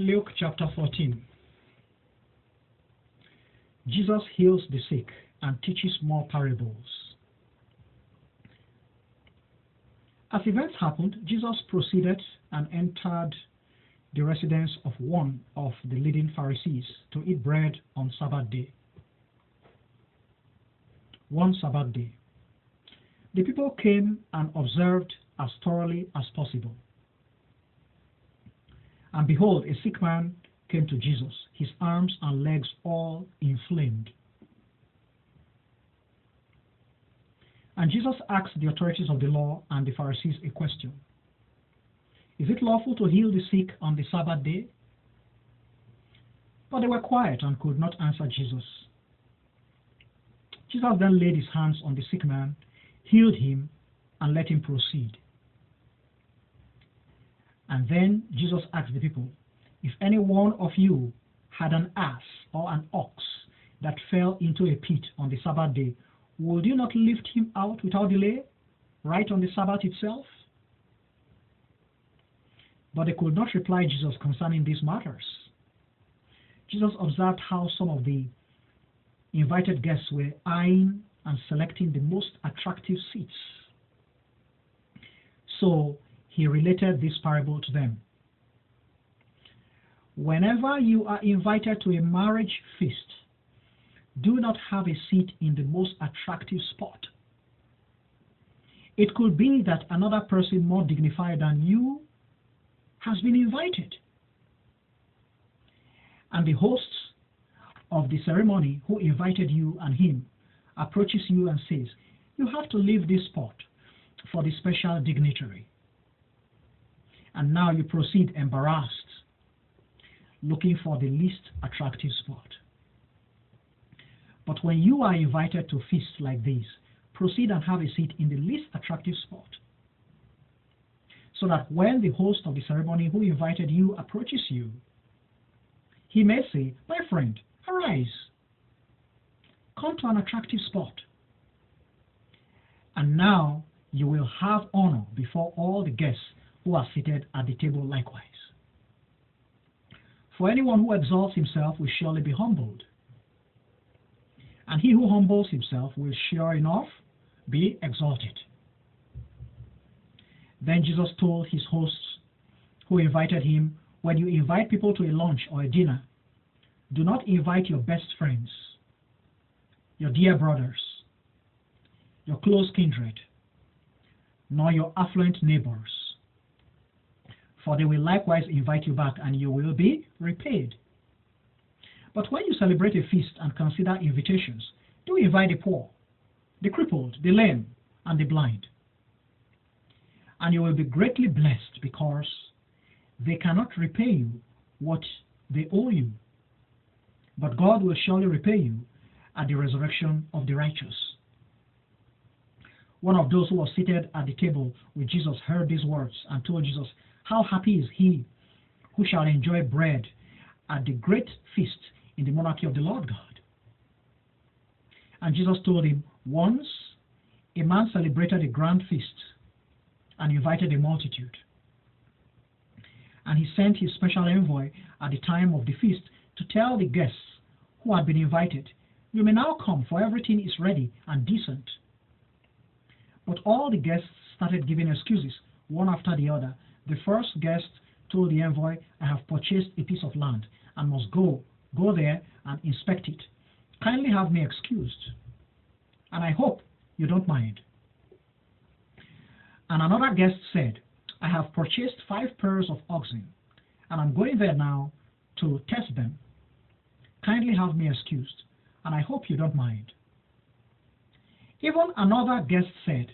Luke chapter 14. Jesus heals the sick and teaches more parables. As events happened, Jesus proceeded and entered the residence of one of the leading Pharisees to eat bread on Sabbath day. One Sabbath day. The people came and observed as thoroughly as possible. And behold, a sick man came to Jesus, his arms and legs all inflamed. And Jesus asked the authorities of the law and the Pharisees a question. Is it lawful to heal the sick on the Sabbath day? But they were quiet and could not answer Jesus. Jesus then laid his hands on the sick man, healed him, and let him proceed. And then Jesus asked the people, if any one of you had an ass or an ox that fell into a pit on the Sabbath day, would you not lift him out without delay, right on the Sabbath itself? But they could not reply Jesus concerning these matters. Jesus observed how some of the invited guests were eyeing and selecting the most attractive seats. So he related this parable to them. Whenever you are invited to a marriage feast, do not have a seat in the most attractive spot. It could be that another person more dignified than you has been invited. And the host of the ceremony who invited you and him approaches you and says, you have to leave this spot for the special dignitary. And now you proceed embarrassed, looking for the least attractive spot. But when you are invited to feasts like this, proceed and have a seat in the least attractive spot, so that when the host of the ceremony who invited you approaches you, he may say, my friend, arise, come to an attractive spot. And now you will have honor before all the guests who are seated at the table likewise. For anyone who exalts himself will surely be humbled, and he who humbles himself will sure enough be exalted. Then Jesus told his hosts who invited him, when you invite people to a lunch or a dinner, do not invite your best friends, your dear brothers, your close kindred, nor your affluent neighbors, for they will likewise invite you back and you will be repaid. But when you celebrate a feast and consider invitations, do invite the poor, the crippled, the lame, and the blind. And you will be greatly blessed, because they cannot repay you what they owe you. But God will surely repay you at the resurrection of the righteous. One of those who was seated at the table with Jesus heard these words and told Jesus, how happy is he who shall enjoy bread at the great feast in the monarchy of the Lord God. And Jesus told him, once a man celebrated a grand feast and invited a multitude. And he sent his special envoy at the time of the feast to tell the guests who had been invited, you may now come, for everything is ready and decent. But all the guests started giving excuses, one after the other. The first guest told the envoy, I have purchased a piece of land and must go there and inspect it. Kindly have me excused, and I hope you don't mind. And another guest said, I have purchased 5 pairs of oxen, and I'm going there now to test them. Kindly have me excused, and I hope you don't mind. Even another guest said,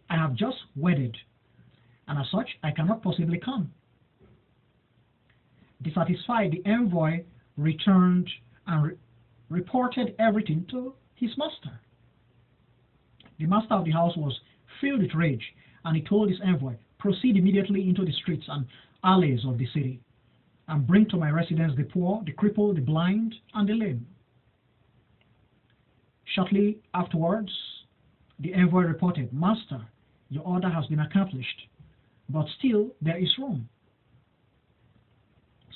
I have just wedded, and as such, I cannot possibly come. Dissatisfied, the envoy returned and reported everything to his master. The master of the house was filled with rage, and he told his envoy, proceed immediately into the streets and alleys of the city, and bring to my residence the poor, the crippled, the blind, and the lame. Shortly afterwards, the envoy reported, Master, your order has been accomplished, but still there is room.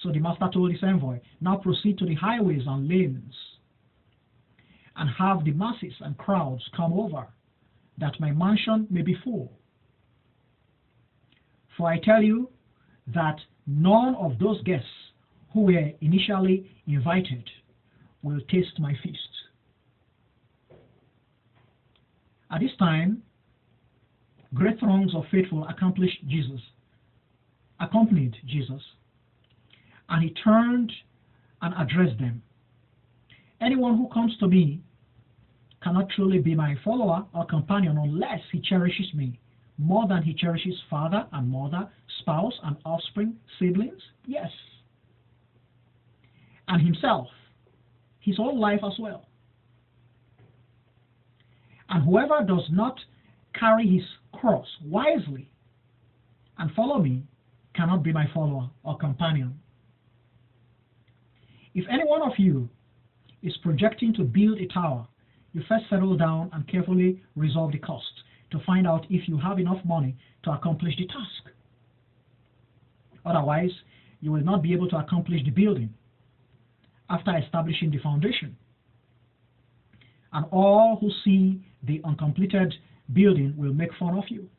So the master told his envoy, now proceed to the highways and lanes and have the masses and crowds come over, that my mansion may be full. For I tell you that none of those guests who were initially invited will taste my feast. At this time, great throngs of faithful accompanied Jesus, and he turned and addressed them. Anyone who comes to me cannot truly be my follower or companion unless he cherishes me more than he cherishes father and mother, spouse and offspring, siblings, yes, and himself, his own life as well. And whoever does not carry his cross wisely and follow me cannot be my follower or companion. If any one of you is projecting to build a tower, you first settle down and carefully resolve the cost to find out if you have enough money to accomplish the task. Otherwise, you will not be able to accomplish the building after establishing the foundation. And all who see the uncompleted building will make fun of you,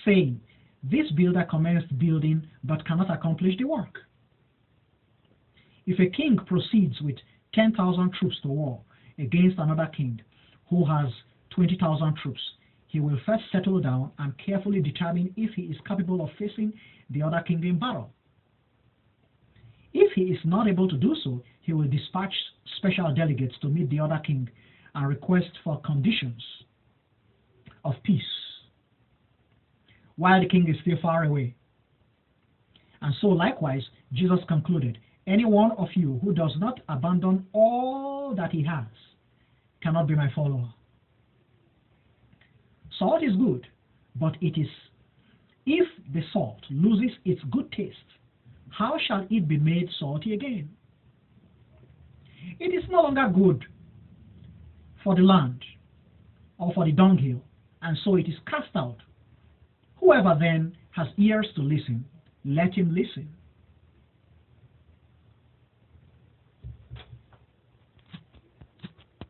saying, this builder commenced building but cannot accomplish the work. If a king proceeds with 10,000 troops to war against another king who has 20,000 troops, he will first settle down and carefully determine if he is capable of facing the other king in battle. If he is not able to do so, he will dispatch special delegates to meet the other king and request for conditions of peace while the king is still far away. And so likewise, Jesus concluded, any one of you who does not abandon all that he has cannot be my follower. Salt is good, but it is, if the salt loses its good taste, how shall it be made salty again? It is no longer good for the land or for the dunghill, and so it is cast out. Whoever then has ears to listen, let him listen.